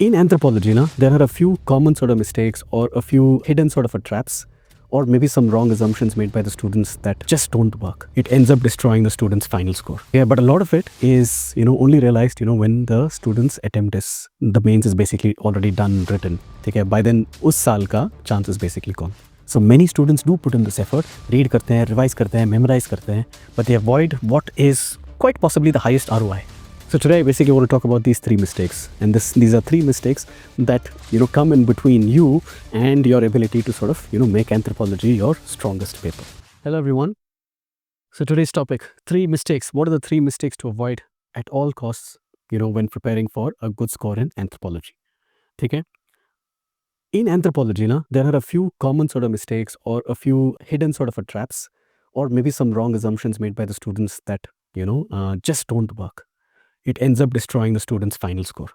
In anthropology, there are a few common sort of mistakes or a few hidden sort of traps or maybe some wrong assumptions made by the students that just don't work. It ends up destroying the student's final score. Yeah, but a lot of it is, only realized, when the student's attempt is, the mains is basically already done, written. Okay, by then, us saal ka chance is basically gone. So many students do put in this effort, read karte hain, revise karte hain, memorize karte hain, but they avoid what is quite possibly the highest ROI. So today, basically, I want to talk about these three mistakes, and these are three mistakes that come in between you and your ability to sort of make anthropology your strongest paper. Hello, everyone. So today's topic: three mistakes. What are the three mistakes to avoid at all costs? When preparing for a good score in anthropology. Okay. In anthropology, there are a few common sort of mistakes or a few hidden sort of traps, or maybe some wrong assumptions made by the students that just don't work. It ends up destroying the student's final score.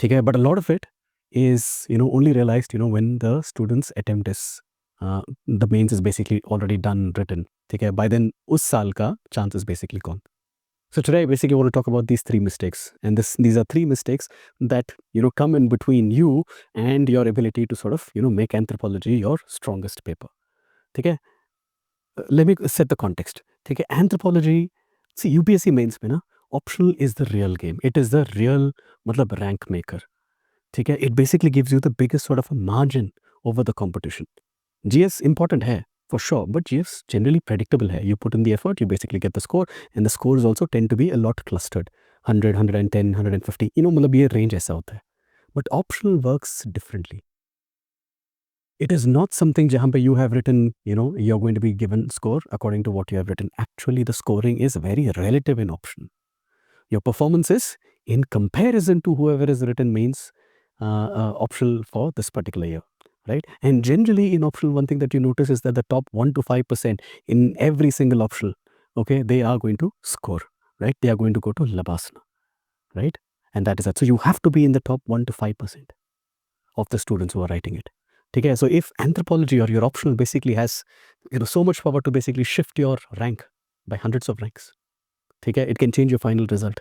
Okay, but a lot of it is only realized when the student's attempt is the mains is basically already done, written. Okay, by then us saal ka chance is basically gone. So today, basically, I want to talk about these three mistakes, and these are three mistakes that come in between you and your ability to sort of make anthropology your strongest paper. Okay, let me set the context. Okay, anthropology, see, UPSC mains mein na, optional is the real game. It is the real matlab rank maker. Okay, it basically gives you the biggest sort of a margin over the competition. GS important hai for sure, but GS generally predictable hai. You put in the effort, you basically get the score, and the scores also tend to be a lot clustered. 100, 110, 150. मतलब ये range ऐसा होता है. But optional works differently. It is not something jahan pe you have written, you're going to be given score according to what you have written. Actually, the scoring is very relative in optional. Your performance is in comparison to whoever is written mains optional for this particular year, right? And generally in optional, one thing that you notice is that the top 1 to 5% in every single optional, okay, they are going to score, right? They are going to go to Labasana, right? And that is that. So you have to be in the top 1 to 5% of the students who are writing it. Okay, so if anthropology or your optional basically has so much power to basically shift your rank by hundreds of ranks, okay, it can change your final result.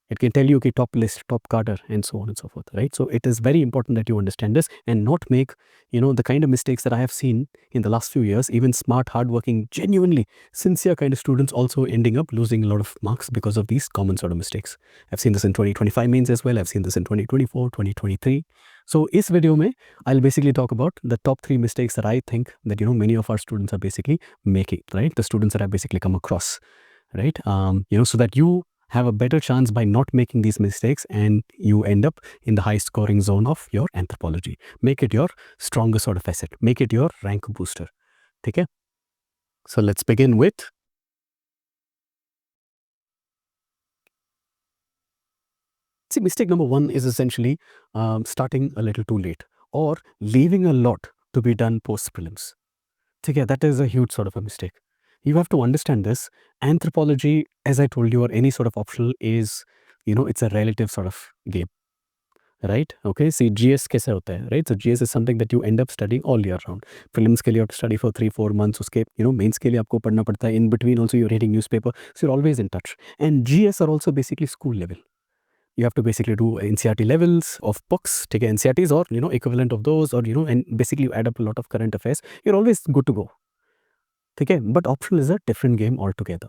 It can tell you, okay, top list, top cadre, and so on and so forth, right? So it is very important that you understand this and not make, the kind of mistakes that I have seen in the last few years. Even smart, hardworking, genuinely sincere kind of students also ending up losing a lot of marks because of these common sort of mistakes. I've seen this in 2025 mains as well. I've seen this in 2024, 2023. So this video mein, I'll basically talk about the top three mistakes that I think that, many of our students are basically making, right? The students that I've basically come across, right? So that you have a better chance by not making these mistakes and you end up in the high scoring zone of your anthropology. Make it your strongest sort of asset. Make it your rank booster. Okay? So let's begin with mistake number one is essentially starting a little too late or leaving a lot to be done post prelims. Okay, that is a huge sort of a mistake. You have to understand this. Anthropology, as I told you, or any sort of optional is, it's a relative sort of game, right? Okay, see, GS कैसे होता है, right? So GS is something that you end up studying all year round. Prelims के लिए आप study for 3-4 months. उसके, mains के लिए आपको पढ़ना पड़ता है. In between also you're reading newspaper. So you're always in touch. And GS are also basically school level. You have to basically do NCRT levels of books, take NCRTs or, equivalent of those, or, and basically you add up a lot of current affairs. You're always good to go. Okay, but optional is a different game altogether,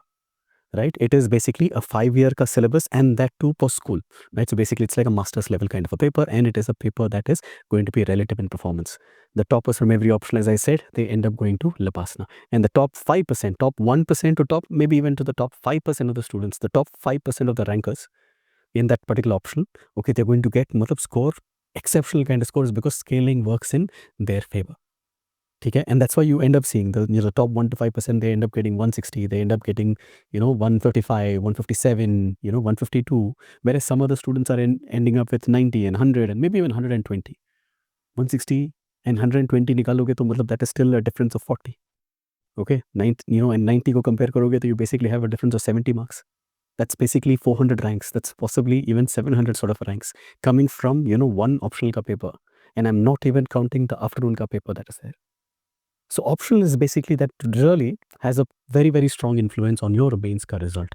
right? It is basically a 5-year ka syllabus, and that too post school, right? So basically it's like a master's level kind of a paper, and it is a paper that is going to be relative in performance. The toppers from every optional, as I said, they end up going to Lapasana, and the top 5%, top 1% to top, maybe even to the top 5% of the students, the top 5% of the rankers in that particular optional, okay, they're going to get score exceptional kind of scores because scaling works in their favor. Okay, and that's why you end up seeing the top 1 to 5%, they end up getting 160, they end up getting 135, 157, 152, whereas some other students are ending up with 90 and 100 and maybe even 120. 160 and 120 nikaloge to that is still a difference of 40. Okay, 90, and 90 ko compare karoge to you basically have a difference of 70 marks. That's basically 400 ranks. That's possibly even 700 sort of ranks coming from one optional ka paper, and I'm not even counting the afternoon ka paper that is there. So optional is basically that really has a very, very strong influence on your mains ka result,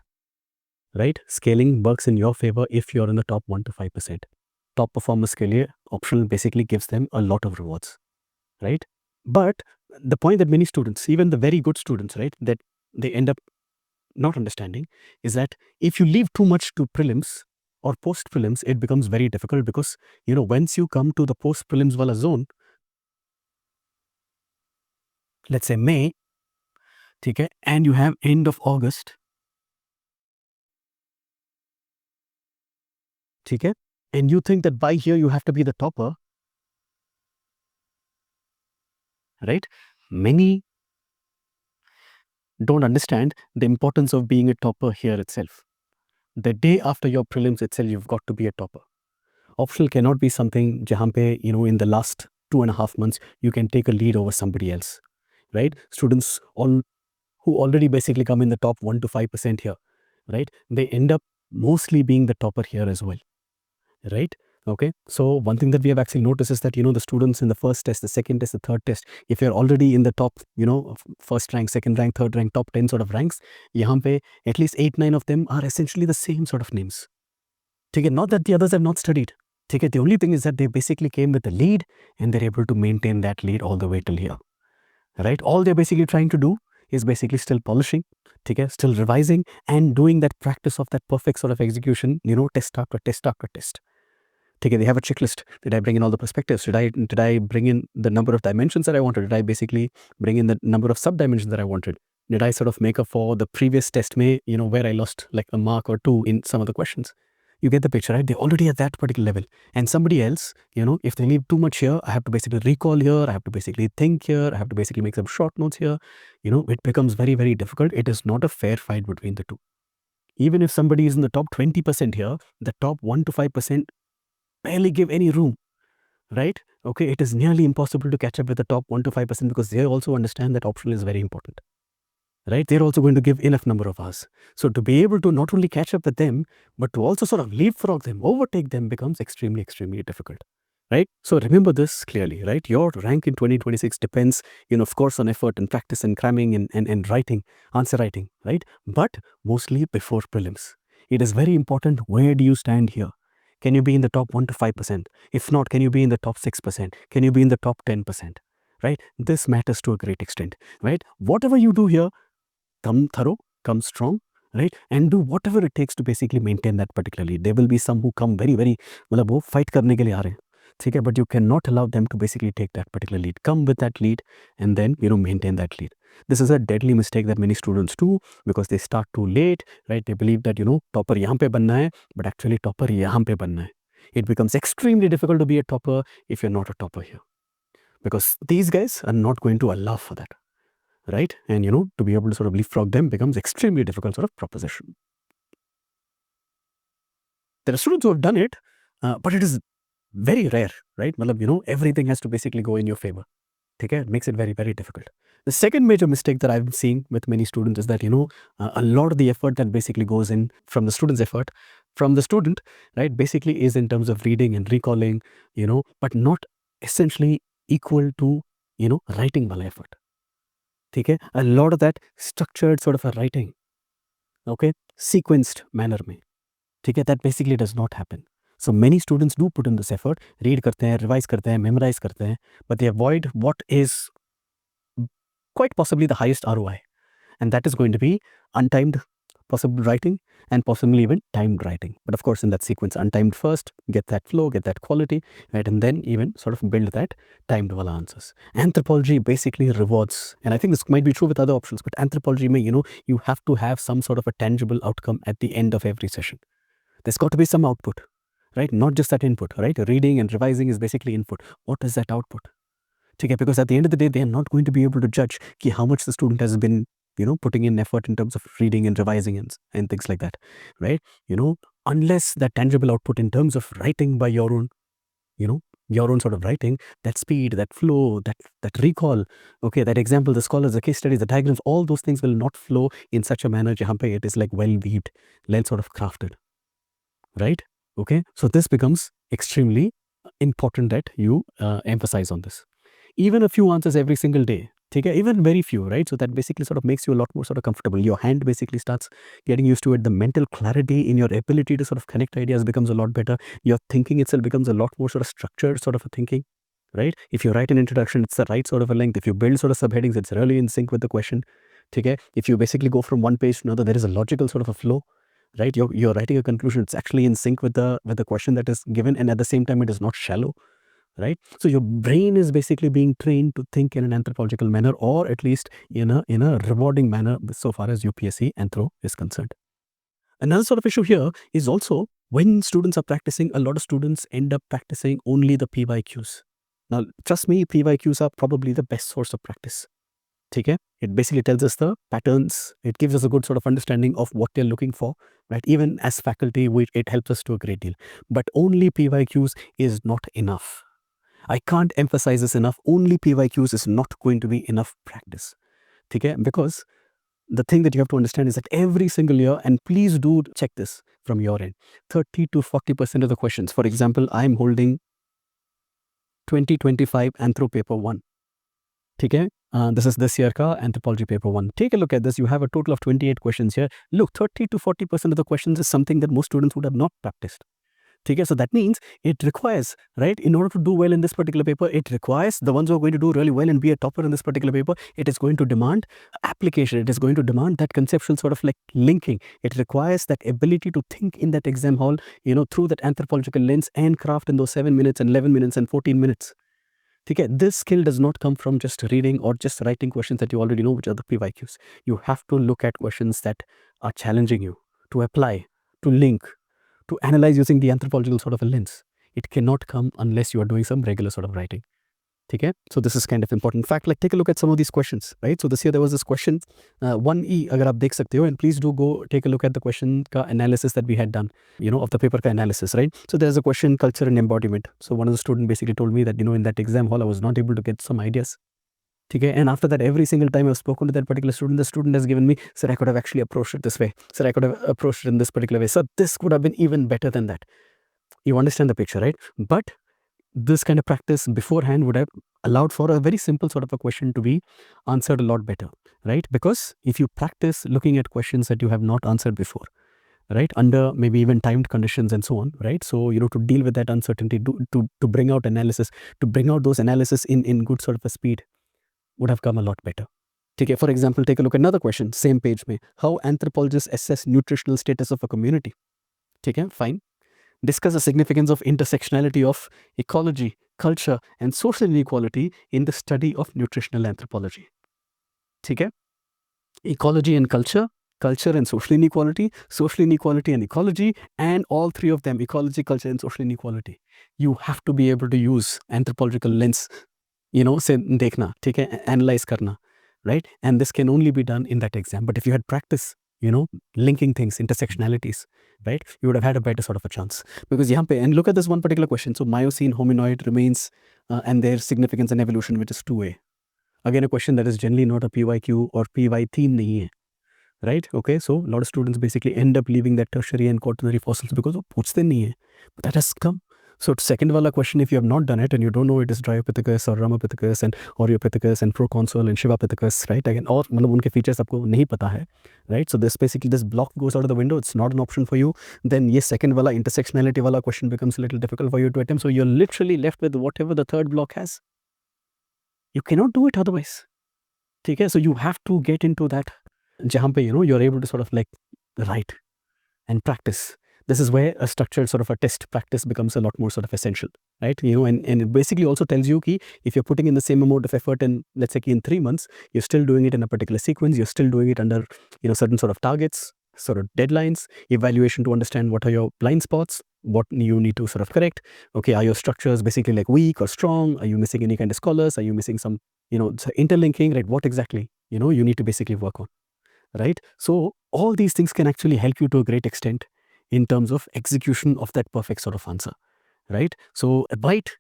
right? Scaling works in your favor if you're in the top 1 to 5%. top performers के लिए optional basically gives them a lot of rewards, right? But the point that many students, even the very good students, right, that they end up not understanding is that if you leave too much to prelims or post prelims, it becomes very difficult because, once you come to the post prelims wala zone, let's say May, ठीक है, and you have end of August, ठीक है, and you think that by here you have to be the topper, right? Many don't understand the importance of being a topper here itself. The day after your prelims itself, you've got to be a topper. Optional cannot be something jahan pe, in the last 2.5 months, you can take a lead over somebody else, right? Students who already basically come in the top 1 to 5% here, right? They end up mostly being the topper here as well, right? Okay. So one thing that we have actually noticed is that, the students in the first test, the second test, the third test, if you're already in the top, first rank, second rank, third rank, top 10 sort of ranks, yahan pe at least 8, 9 of them are essentially the same sort of names. Okay, not that the others have not studied. Okay, the only thing is that they basically came with the lead and they're able to maintain that lead all the way till here, right? All they're basically trying to do is basically still polishing, okay, still revising and doing that practice of that perfect sort of execution, test after test after test. Okay, they have a checklist. Did I bring in all the perspectives? Did I bring in the number of dimensions that I wanted? Did I basically bring in the number of sub-dimensions that I wanted? Did I sort of make up for the previous test where I lost like a mark or two in some of the questions? You get the picture, right? They're already at that particular level. And somebody else, if they leave too much here, I have to basically recall here, I have to basically think here, I have to basically make some short notes here. It becomes very, very difficult. It is not a fair fight between the two. Even if somebody is in the top 20% here, the top 1 to 5% barely give any room, right? Okay, it is nearly impossible to catch up with the top 1 to 5% because they also understand that optional is very important, right? They're also going to give enough number of hours. So to be able to not only catch up with them, but to also sort of leapfrog them, overtake them becomes extremely, extremely difficult, right? So remember this clearly, right? Your rank in 2026 depends, of course, on effort and practice and cramming and writing, answer writing, right? But mostly before prelims. It is very important, where do you stand here? Can you be in the top 1 to 5%? If not, can you be in the top 6%? Can you be in the top 10%? Right? This matters to a great extent, right? Whatever you do here, come thorough, come strong, right? And do whatever it takes to basically maintain that particular lead. There will be some who come very, very, मतलब वो fight करने के लिए आ रहे हैं, ठीक है? But you cannot allow them to basically take that particular lead. Come with that lead and then, maintain that lead. This is a deadly mistake that many students do because they start too late, right? They believe that, topper यहाँ पे बनना है, but actually topper यहाँ पे बनना है. It becomes extremely difficult to be a topper if you're not a topper here. Because these guys are not going to allow for that, right? And, to be able to sort of leapfrog them becomes extremely difficult sort of proposition. There are students who have done it, but it is very rare, right? Everything has to basically go in your favor. Okay, it makes it very, very difficult. The second major mistake that I've seen with many students is that, a lot of the effort that basically goes in from the student's effort, from the student, right, basically is in terms of reading and recalling, but not essentially equal to, writing wala effort. Okay, a lot of that structured sort of a writing, okay, sequenced manner mein. Okay, that basically does not happen. So many students do put in this effort, read karte hain, revise karte hain, memorize karte hain, but they avoid what is quite possibly the highest ROI. And that is going to be untimed possible writing and possibly even timed writing. But of course, in that sequence, untimed first, get that flow, get that quality, right? And then even sort of build that timed wala answers. Anthropology basically rewards, and I think this might be true with other options, but anthropology may, you have to have some sort of a tangible outcome at the end of every session. There's got to be some output, right? Not just that input, right? Reading and revising is basically input. What is that output? Okay, because at the end of the day, they are not going to be able to judge how much the student has been, putting in effort in terms of reading and revising and things like that, right? Unless that tangible output in terms of writing by your own, your own sort of writing, that speed, that flow, that recall, okay, that example, the scholars, the case studies, the diagrams, all those things will not flow in such a manner jahan pe it is like well weaved, well sort of crafted, right? Okay, so this becomes extremely important that you emphasize on this. Even a few answers every single day, Okay, even very few, right? So that basically sort of makes you a lot more sort of comfortable. Your hand basically starts getting used to it. The mental clarity in your ability to sort of connect ideas becomes a lot better. Your thinking itself becomes a lot more sort of structured sort of a thinking, right? If you write an introduction, it's the right sort of a length. If you build sort of subheadings, it's really in sync with the question. Okay, if you basically go from one page to another, there is a logical sort of a flow, right? You're writing a conclusion. It's actually in sync with the question that is given, and at the same time, it is not shallow, right? So your brain is basically being trained to think in an anthropological manner, or at least in a rewarding manner, so far as UPSC Anthro is concerned. Another sort of issue here is also when students are practicing, a lot of students end up practicing only the PYQs. Now, trust me, PYQs are probably the best source of practice. Okay? It basically tells us the patterns. It gives us a good sort of understanding of what they're looking for, right? Even as faculty, it helps us to a great deal. But only PYQs is not enough. I can't emphasize this enough. Only PYQs is not going to be enough practice. Okay? Because the thing that you have to understand is that every single year, and please do check this from your end, 30 to 40% of the questions, for example, I'm holding 2025 Anthro Paper 1. Okay? This is this year ka Anthropology Paper 1. Take a look at this. You have a total of 28 questions here. Look, 30 to 40% of the questions is something that most students would have not practiced. Okay, so that means it requires, right, in order to do well in this particular paper, it requires the ones who are going to do really well and be a topper in this particular paper, it is going to demand application. It is going to demand that conceptual sort of like linking. It requires that ability to think in that exam hall, through that anthropological lens and craft in those 7 minutes and 11 minutes and 14 minutes. Okay, this skill does not come from just reading or just writing questions that you already know, which are the PYQs. You have to look at questions that are challenging you to apply, to link, to analyze using the anthropological sort of a lens. It cannot come unless you are doing some regular sort of writing. Okay? So this is kind of important. In fact, like take a look at some of these questions, right? So this year there was this question, 1E, agar aap dekh sakte ho, and please do go take a look at the question ka analysis that we had done, of the paper ka analysis, right? So there's a question, culture and embodiment. So one of the students basically told me that, in that exam hall, I was not able to get some ideas. Okay? And after that, every single time I've spoken to that particular student, the student has given me, sir, I could have actually approached it this way. Sir, I could have approached it in this particular way. Sir, this could have been even better than that. You understand the picture, right? But this kind of practice beforehand would have allowed for a very simple sort of a question to be answered a lot better, right? Because if you practice looking at questions that you have not answered before, right, under maybe even timed conditions and so on, right? So, to deal with that uncertainty, to bring out analysis, to bring out those analysis in good sort of a speed would have come a lot better. Okay, for example, take a look at another question, same page mein. How anthropologists assess nutritional status of a community. Okay, fine. Discuss the significance of intersectionality of ecology, culture, and social inequality in the study of nutritional anthropology. Okay? Ecology and culture, culture and social inequality and ecology, and all three of them, ecology, culture, and social inequality. You have to be able to use anthropological lens, से देखना, ठीक है, analyze करना, right? And this can only be done in that exam. But if you had practice, linking things, intersectionalities, right, you would have had a better sort of a chance. Because यहाँ पे, and look at this one particular question. So Miocene hominoid remains and their significance and evolution, which is 2A. Again, a question that is generally not a PYQ or PY theme नहीं है. Right? Okay, so a lot of students basically end up leaving that tertiary and quaternary fossils because वो पूछते नहीं है. But that has come. So second wala question, if you have not done it and you don't know it is Dryopithecus or Ramapithecus and Oreopithecus and Proconsul and Shivapithecus, right? Again, और मतलब उनके features आपको नहीं पता है, right? So this basically, this block goes out of the window. It's not an option for you. Then yes, second wala intersectionality wala question becomes a little difficult for you to attempt. So you're literally left with whatever the third block has. You cannot do it otherwise. Okay, so you have to get into that जहाँ पे you're able to sort of like write and practice. This is where a structured sort of a test practice becomes a lot more sort of essential, right? And it basically also tells you ki if you're putting in the same amount of effort in, let's say, in 3 months, you're still doing it in a particular sequence, you're still doing it under, certain sort of targets, sort of deadlines, evaluation to understand what are your blind spots, what you need to sort of correct. Okay, are your structures basically like weak or strong? Are you missing any kind of scholars? Are you missing some, interlinking, right? What exactly, you need to basically work on, right? So all these things can actually help you to a great extent in terms of execution of that perfect sort of answer, right? So write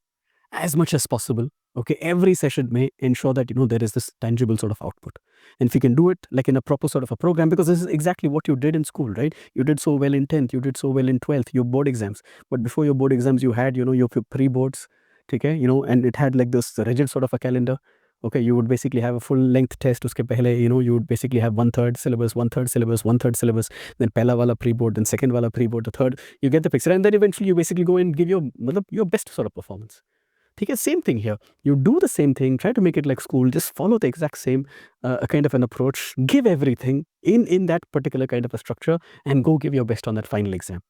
as much as possible. Okay, every session may ensure that there is this tangible sort of output. And if you can do it like in a proper sort of a program, because this is exactly what you did in school, right? You did so well in 10th, you did so well in 12th, your board exams. But before your board exams, you had, your pre-boards, okay, and it had like this rigid sort of a calendar. Okay, you would basically have a full length test. Uske pehle, you would basically have one third syllabus, one third syllabus, one third syllabus, then pehla wala pre-board, then second wala pre-board, the third. You get the picture, and then eventually you basically go and give your best sort of performance. Okay, same thing here. You do the same thing, try to make it like school, just follow the exact same kind of an approach, give everything in that particular kind of a structure, and go give your best on that final exam.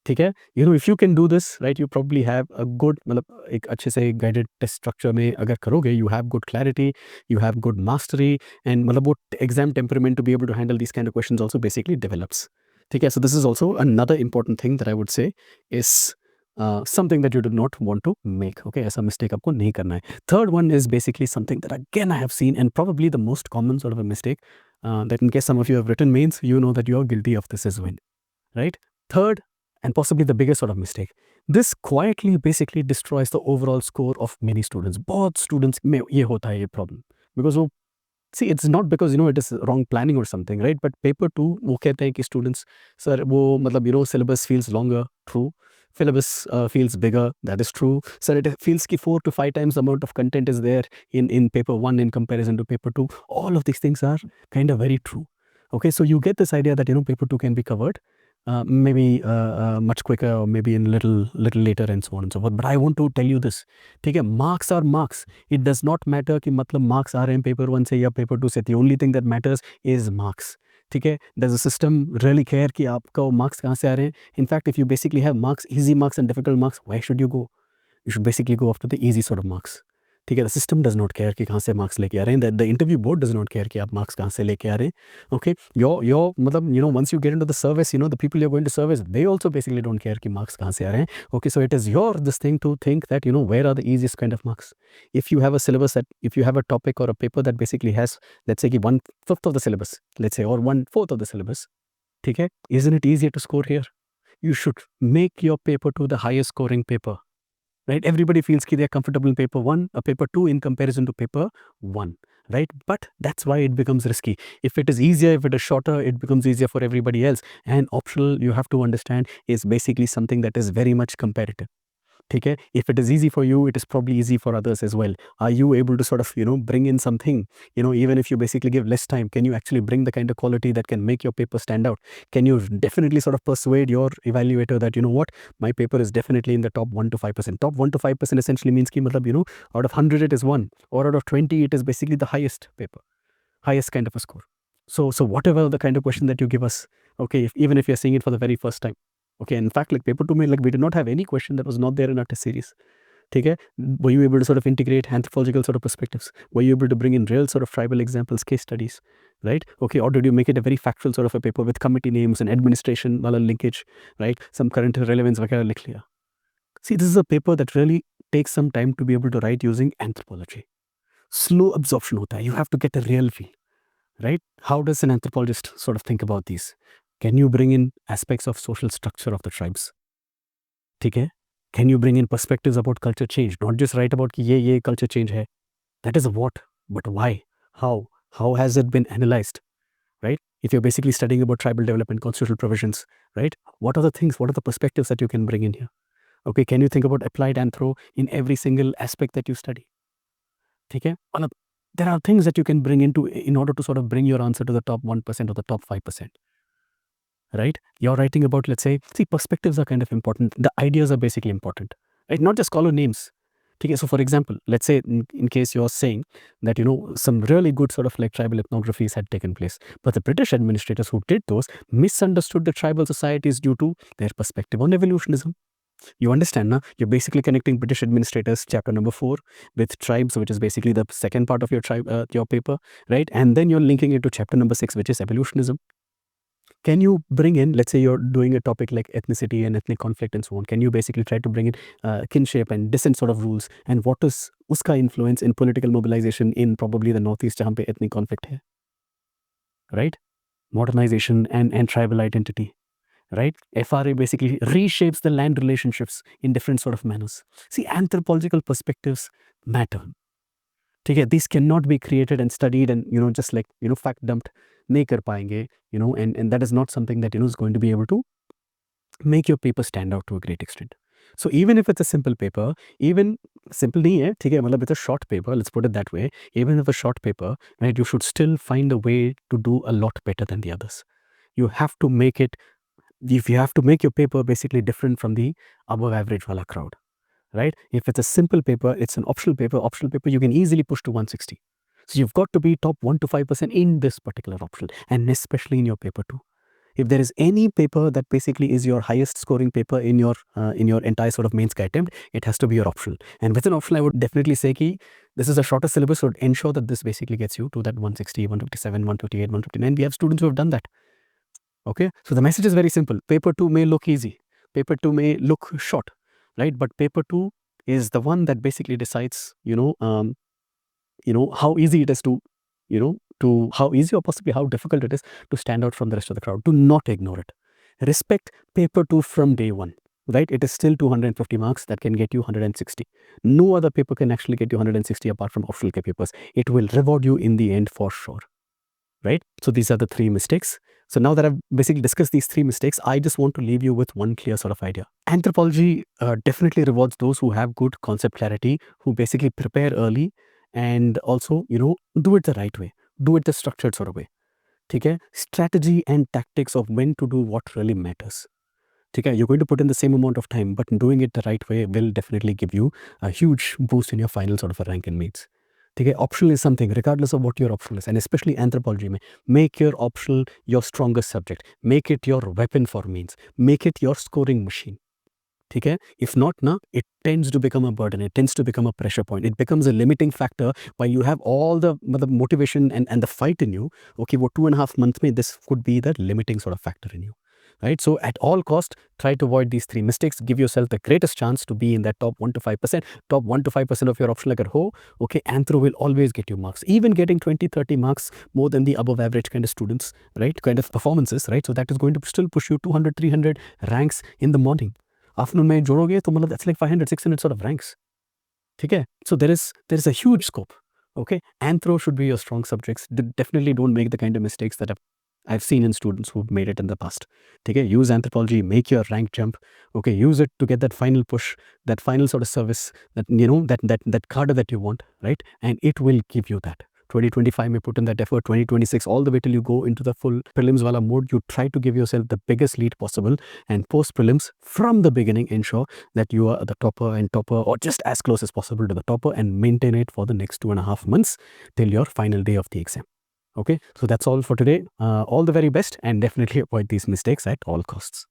Okay, if you can do this, right, you probably have a good, एक अच्छे से guided test structure में अगर करोगे, you have good clarity, you have good mastery, and वो exam temperament to be able to handle these kind of questions also basically develops. Okay, so this is also another important thing that I would say is something that you do not want to make. Okay, ऐसा mistake आपको नहीं करना है. Third one is basically something that again I have seen, and probably the most common sort of a mistake that in case some of you have written mains, you know that you are guilty of this as well, right? Third, and possibly the biggest sort of mistake, this quietly basically destroys the overall score of many students. बहुत students में ये होता है ये problem, because वो, see, it's not because it is wrong planning or something, right? But paper 2 वो कहते हैं कि students, sir, वो syllabus feels longer, true. Syllabus feels bigger, that is true. Sir, it feels कि 4 to 5 times the amount of content is there in paper 1 in comparison to paper 2. All of these things are kind of very true. Okay, so you get this idea that paper 2 can be covered maybe much quicker, or maybe in little later, and so on and so forth. But I want to tell you this, ठीक है, marks are marks. It does not matter कि मतलब marks आ रहे हैं paper 1 से या paper 2 से. The only thing that matters is marks. ठीक है, does the system really care कि आपका वो marks कहाँ से आ रहे हैं? In fact, if you basically have marks, easy marks and difficult marks, where should you go? You should basically go after the easy sort of marks. ठीक है, the system does not care कि कहाँ से marks लेके आ रहे हैं. The interview board does not care कि आप marks कहाँ से लेके आ रहे हैं. Okay, your मतलब once you get into the service, the people you're going to service, they also basically don't care कि marks कहाँ से आ रहे हैं. Okay, so it is this thing to think that where are the easiest kind of marks. If you have a syllabus that, if you have a topic or a paper that basically has, let's say 1/5 of the syllabus, let's say, or 1/4 of the syllabus, ठीक है, isn't it easier to score here? You should make your paper to the highest scoring paper. Right? Everybody feels that they're comfortable in paper 1 or paper 2 in comparison to paper 1, right? But that's why it becomes risky. If it is easier, if it is shorter, it becomes easier for everybody else. And optional, you have to understand, is basically something that is very much competitive. ठीक है, if it is easy for you, it is probably easy for others as well. Are you able to sort of bring in something, even if you basically give less time, can you actually bring the kind of quality that can make your paper stand out? Can you definitely sort of persuade your evaluator that what, my paper is definitely in the top 1 to 5%. Top 1 to 5% essentially means ki matlab, out of 100 it is 1, or out of 20 it is basically the highest paper, highest kind of a score. So whatever the kind of question that you give us, okay, even if you're seeing it for the very first time, okay, in fact, like paper 2 mein, like we did not have any question that was not there in our test series. Okay, were you able to sort of integrate anthropological sort of perspectives? Were you able to bring in real sort of tribal examples, case studies, right? Okay, or did you make it a very factual sort of a paper with committee names and administration wala linkage, right? Some current relevance वगैरह लिख लिया. See, this is a paper that really takes some time to be able to write using anthropology. Slow absorption hota hai. You have to get a real feel, right? How does an anthropologist sort of think about these? Can you bring in aspects of social structure of the tribes? ठीक है? Can you bring in perspectives about culture change? Not just write about कि ये culture change है. That is a what, but why? How? How has it been analyzed? Right? If you're basically studying about tribal development, constitutional provisions, right? What are the things, what are the perspectives that you can bring in here? Okay, can you think about applied anthro in every single aspect that you study? ठीक है? There are things that you can bring into in order to sort of bring your answer to the top 1% or the top 5%. Right? You're writing about, let's say, see, perspectives are kind of important. The ideas are basically important, right? Not just scholar names. Okay, so for example, let's say in case you're saying that, some really good sort of like tribal ethnographies had taken place, but the British administrators who did those misunderstood the tribal societies due to their perspective on evolutionism. You understand, now? You're basically connecting British administrators, chapter number 4, with tribes, which is basically the second part of your paper, right? And then you're linking it to chapter number 6, which is evolutionism. Can you bring in, let's say you're doing a topic like ethnicity and ethnic conflict and so on, can you basically try to bring in kinship and descent sort of rules, and what is uska influence in political mobilization in probably the Northeast jahan pe ethnic conflict hai, right? Modernization and tribal identity, right? FRA basically reshapes the land relationships in different sort of manners. See, anthropological perspectives matter. Okay, these cannot be created and studied and just like fact dumped नहीं कर पाएंगे, and that is not something that is going to be able to make your paper stand out to a great extent. So even if it's a simple paper, even simple नहीं है, ठीक है, मतलब it's a short paper, let's put it that way. Even if a short paper, right, you should still find a way to do a lot better than the others. You have to make it, if you have to make your paper basically different from the above average wala crowd, right? If it's a simple paper, it's an optional paper you can easily push to 160. So you've got to be top 1 to 5% in this particular optional, and especially in your paper 2. If there is any paper that basically is your highest scoring paper in your entire sort of main sky attempt, it has to be your optional. And with an optional, I would definitely say ki this is a shorter syllabus, so ensure that this basically gets you to that 160, 157, 158, 159. We have students who have done that. Okay, so the message is very simple. Paper 2 may look easy, paper 2 may look short, right? But paper 2 is the one that basically decides, how easy it is to, to how easy or possibly how difficult it is to stand out from the rest of the crowd. Do not ignore it. Respect paper 2 from day one, right? It is still 250 marks that can get you 160. No other paper can actually get you 160 apart from optional K papers. It will reward you in the end for sure, right? So these are the 3 mistakes. So now that I've basically discussed these 3 mistakes, I just want to leave you with one clear sort of idea. Anthropology definitely rewards those who have good concept clarity, who basically prepare early, and also, do it the right way. Do it the structured sort of way. Okay? Strategy and tactics of when to do what really matters. Okay? You're going to put in the same amount of time, but doing it the right way will definitely give you a huge boost in your final sort of a rank and meets. Okay? Optional is something, regardless of what your optional is, and especially anthropology, make your optional your strongest subject. Make it your weapon for means. Make it your scoring machine. Okay? If not, it tends to become a burden. It tends to become a pressure point. It becomes a limiting factor while you have all the motivation and the fight in you. Okay, what 2.5 months mein, this could be the limiting sort of factor in you. Right? So at all cost, try to avoid these 3 mistakes. Give yourself the greatest chance to be in that top 1 to 5%. Top 1 to 5% of your optional agar ho, okay, Anthro will always get you marks. Even getting 20, 30 marks more than the above average kind of students, right? Kind of performances, right? So that is going to still push you 200, 300 ranks in the morning. Afternoon में जोड़ोगे तो मतलब that's like 500, 600 sort of ranks. ठीक है? So there is a huge scope. Okay? Anthro should be your strong subjects. Definitely don't make the kind of mistakes that I've seen in students who've made it in the past. Okay? Use anthropology, make your rank jump. Okay? Use it to get that final push, that final sort of service, that that cadre that you want, right? And it will give you that. 2025 may put in that effort, 2026 all the way till you go into the full prelims wala mode. You try to give yourself the biggest lead possible, and post prelims from the beginning ensure that you are the topper or just as close as possible to the topper, and maintain it for the next 2.5 months till your final day of the exam. Okay, so that's all for today. All the very best, and definitely avoid these mistakes at all costs.